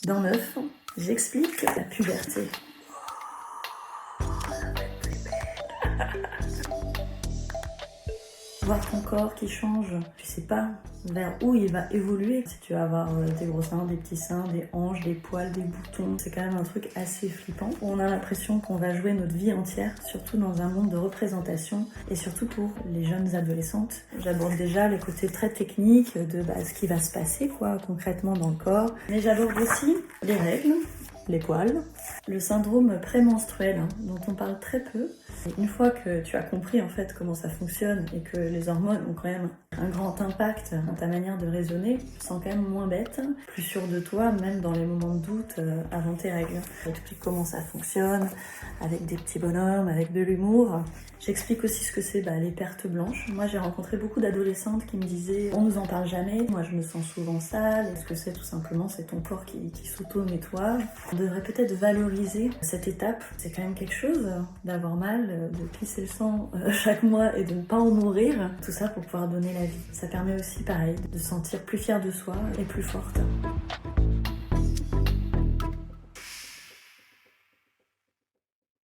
Dans l'œuf, j'explique la puberté. Voir ton corps qui change, tu sais pas vers où il va évoluer. Si tu vas avoir des gros seins, des petits seins, des hanches, des poils, des boutons, c'est quand même un truc assez flippant. On a l'impression qu'on va jouer notre vie entière, surtout dans un monde de représentation et surtout pour les jeunes adolescentes. J'aborde déjà le côté très technique de ce qui va se passer concrètement dans le corps, mais j'aborde aussi les règles, les poils, le syndrome prémenstruel dont on parle très peu. Et une fois que tu as compris en fait comment ça fonctionne et que les hormones ont quand même un grand impact dans ta manière de raisonner, tu te sens quand même moins bête, plus sûre de toi, même dans les moments de doute avant tes règles. J'explique comment ça fonctionne, avec des petits bonhommes, avec de l'humour. J'explique aussi ce que c'est les pertes blanches. Moi j'ai rencontré beaucoup d'adolescentes qui me disaient on nous en parle jamais, moi je me sens souvent sale. Ce que c'est tout simplement, c'est ton corps qui s'auto-nettoie. On devrait peut-être valoriser cette étape. C'est quand même quelque chose d'avoir mal, de pisser le sang chaque mois et de ne pas en mourir. Tout ça pour pouvoir donner la vie. Ça permet aussi pareil de se sentir plus fière de soi et plus forte.